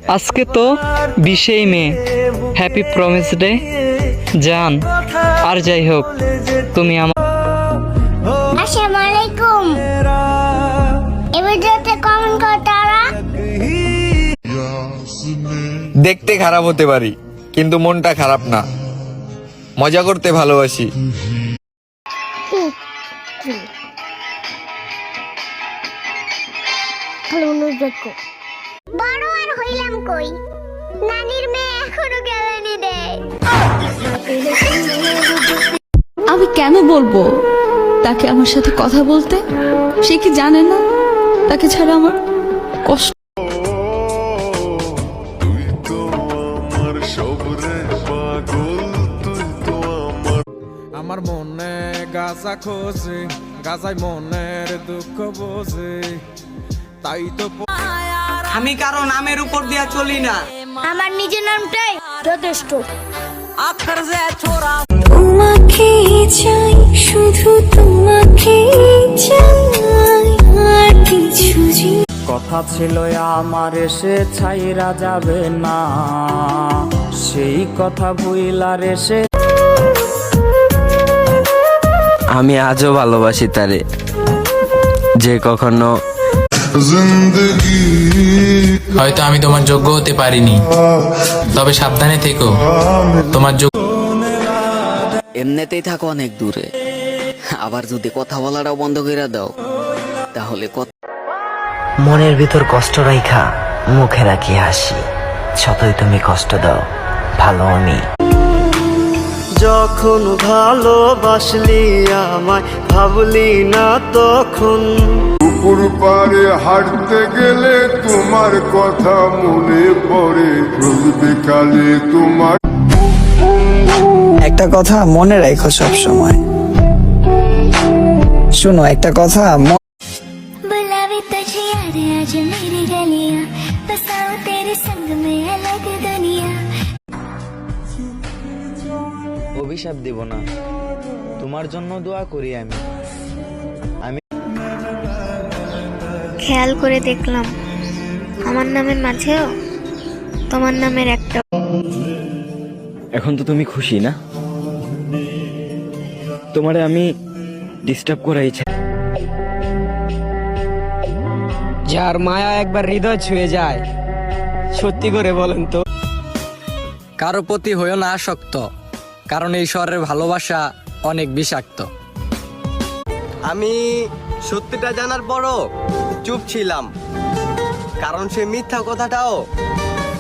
আজকে তো 20 মে, happy promise day জান। আর যাই হোক, তুমি আমার আসসালামু আলাইকুম। এই ভিডিওতে কমেন্ট কর তারা। দেখতে খারাপ হতে পারি, কিন্তু মনটা খারাপ না। মজা করতে ভালোবাসি। বড় আর হইলাম কই, নানির মেয়ে এখনো গেলেনি রে। আমি কেন বলবো তাকে আমার সাথে কথা বলতে? সে কি জানে না তাকে ছাড়া আমার কষ্ট? আমার মনে গাজা খোঁজে, গাজায় মনের দুঃখ বোঝে, তাই তো আমি কারো নামের উপর দিয়া চলি না, আমার নিজের নামটাই যথেষ্ট। আখর যে ছোড়া তোমাকে চাই, শুধু তোমাকে চাই, আর কিছু কথা ছিল আমার এসে ছাইরা যাবে না, সেই কথা ভুইলার এসে আমি আজও ভালোবাসি তারে, যে কখনো হয়তো আমি তোমার যোগ্য হতে পারিনি, তবে সাবধানে থেকো, তোমার যোগ্য। এমনিতেই থাকো অনেক দূরে, আবার যদি কথা বলাটাও বন্ধ করে দাও তাহলে মনের ভিতর কষ্ট রাইখা মুখে রাখি হাসি, যতই তুমি কষ্ট দাও ভালো আমি। যখন ভালোবাসলি আমায় ভাবলি না তখন, পুকুর পাড়ে হাঁটতে গেলে তোমার কথা মনে পড়ে, রোজ বিকালে তোমার। একটা কথা মনে রাখো সব সময়, শোনো একটা কথা। बुलावे तुझे याद आज मेरी गलियां, बसाऊं तेरे संग में अलग दुनिया। অভিশাপ দেব না, তোমার জন্য দোয়া করি আমি। খেয়াল করে দেখলাম আমার নামের মাঝেও তোমার নামের একটা। এখন তো তুমি খুশি না? তোমারে আমি ডিস্টার্ব করাই চাই। যার মায়া একবার হৃদয় ছুঁয়ে যায়, সত্যি করে বলেন তো কারো প্রতি হইও না আসক্ত, কারণ এই শহরের ভালোবাসা অনেক বিষাক্ত। আমি সত্যিটা জানার পরও চুপ ছিলাম, কারণ সে মিথ্যা কথাটাও